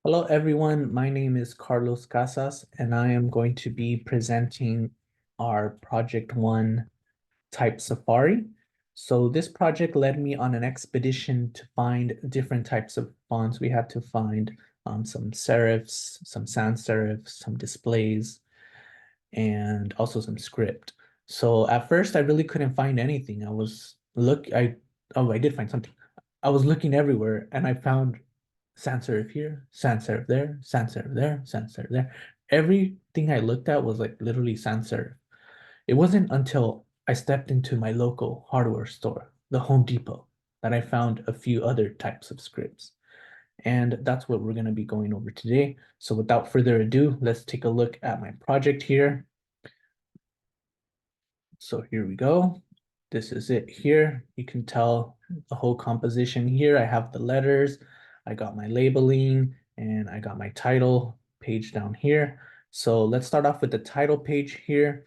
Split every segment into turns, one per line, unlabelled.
Hello, everyone. My name is Carlos Casas, and I am going to be presenting our Project One type safari. So this project led me on an expedition to find different types of fonts. We had to find some serifs, some sans serifs, some displays, and also some script. So at first, I really couldn't find anything. I did find something. I was looking everywhere, and I found sans serif here, sans serif there, sans serif there, sans serif there. Everything I looked at was like literally sans serif. It wasn't until I stepped into my local hardware store, the Home Depot, that I found a few other types of scripts. And that's what we're going to be going over today. So without further ado, let's take a look at my project here. So here we go. This is it here. You can tell the whole composition here. I have the letters, I got my labeling, and I got my title page down here. So let's start off with the title page here.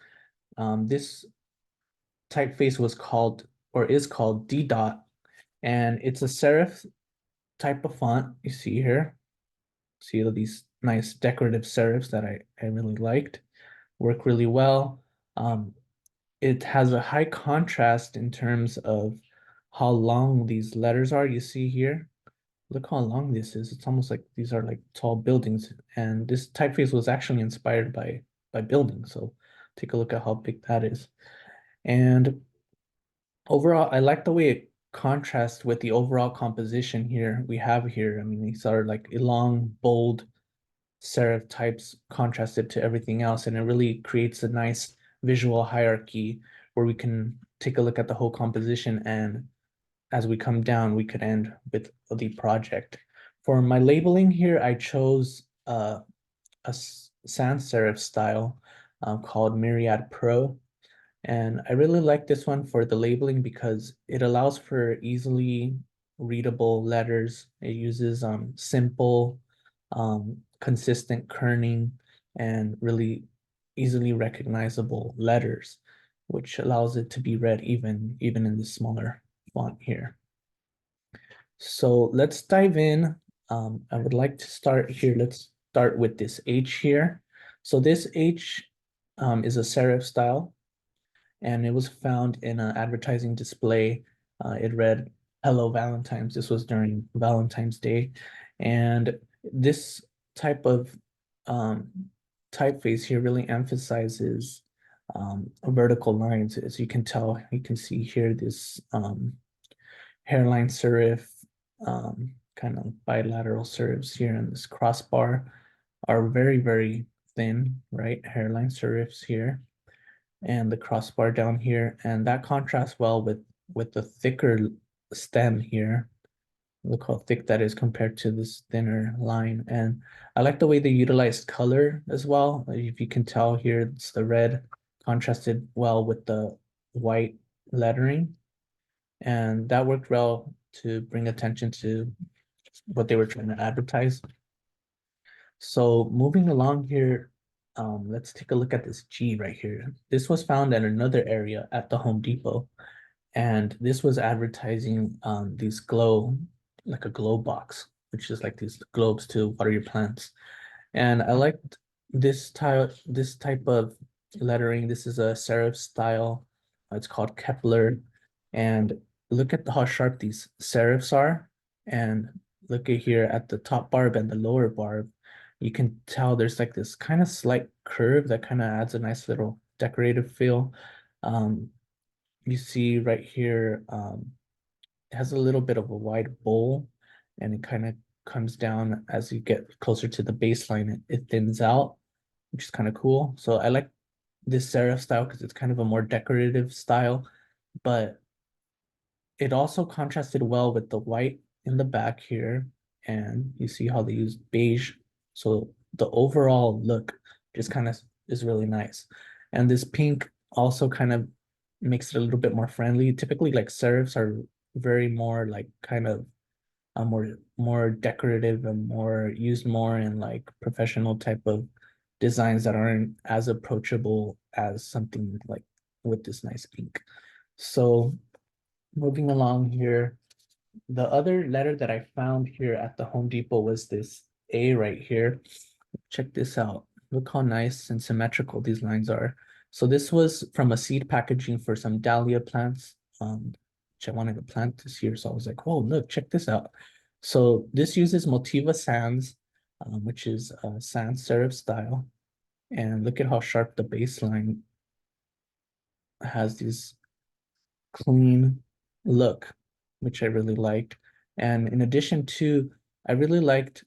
This typeface was called or is called D dot, and it's a serif type of font you see here. See all these nice decorative serifs that I really liked, work really well. It has a high contrast in terms of how long these letters are. You see here, look how long this is. It's almost like these are like tall buildings. And this typeface was actually inspired by buildings. So take a look at how big that is. And overall, I like the way it contrasts with the overall composition here we have here. I mean, these are like long, bold serif types contrasted to everything else, and it really creates a nice visual hierarchy where we can take a look at the whole composition, and as we come down, we could end with the project. For my labeling here, I chose a sans serif style called Myriad Pro. And I really like this one for the labeling because it allows for easily readable letters. It uses simple, consistent kerning and really easily recognizable letters, which allows it to be read even in the smaller font here. So let's dive in. I would like to start here. Let's start with this H here. So this H is a serif style, and it was found in an advertising display. It read, "Hello, Valentine's." This was during Valentine's Day. And this type of typeface here really emphasizes vertical lines. As you can tell, you can see here this hairline serif, kind of bilateral serifs here, and this crossbar are very, very thin, right? Hairline serifs here and the crossbar down here, and that contrasts well with the thicker stem here. Look how thick that is compared to this thinner line. And I like the way they utilized color as well. If you can tell here, it's the red contrasted well with the white lettering, and that worked well to bring attention to what they were trying to advertise. So moving along here, let's take a look at this G right here. This was found at another area at the Home Depot, and this was advertising these glow, like a glow box, which is like these globes to water your plants. And I liked this type of lettering. This is a serif style. It's called Kepler. And look at how sharp these serifs are. And look at here at the top barb and the lower barb. You can tell there's like this kind of slight curve that kind of adds a nice little decorative feel. You see right here, it has a little bit of a wide bowl, and it kind of comes down as you get closer to the baseline. It thins out, which is kind of cool. So I like this serif style because it's kind of a more decorative style, but it also contrasted well with the white in the back here. And you see how they use beige. So the overall look just kind of is really nice. And this pink also kind of makes it a little bit more friendly. Typically, like serifs are very more like kind of more decorative and more used more in like professional type of designs that aren't as approachable as something like with this nice pink. So moving along here, the other letter that I found here at the Home Depot was this A right here. Check this out. Look how nice and symmetrical these lines are. So this was from a seed packaging for some dahlia plants, which I wanted to plant this year. So I was like, oh, look, check this out. So this uses Motiva sands, which is a sans serif style. And look at how sharp the baseline has this clean look, which I really liked. And in addition to, I really liked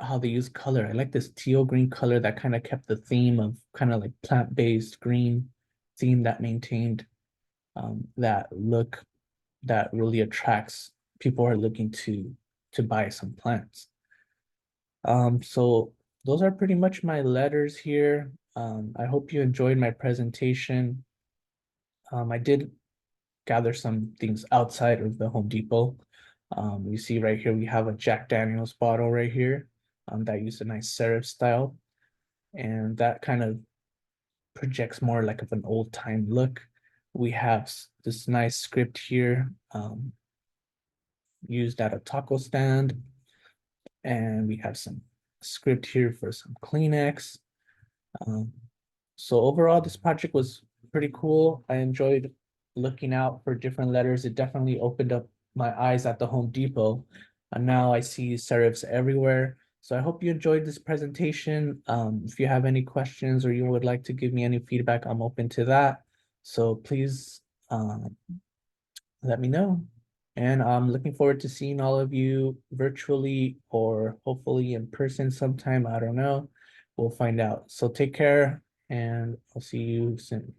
how they use color. I like this teal green color that kind of kept the theme of kind of like plant-based green theme that maintained that look that really attracts people who are looking to buy some plants. So those are pretty much my letters here. I hope you enjoyed my presentation. I did gather some things outside of the Home Depot. You see right here, we have a Jack Daniels bottle right here that used a nice serif style. And that kind of projects more like of an old time look. We have this nice script here used at a taco stand. And we have some script here for some Kleenex. Um, so overall, this project was pretty cool. I enjoyed looking out for different letters. It definitely opened up my eyes at the Home Depot. And now I see serifs everywhere. So I hope you enjoyed this presentation. If you have any questions or you would like to give me any feedback, I'm open to that. So please let me know. And I'm looking forward to seeing all of you virtually or hopefully in person sometime. I don't know. We'll find out. So take care and I'll see you soon.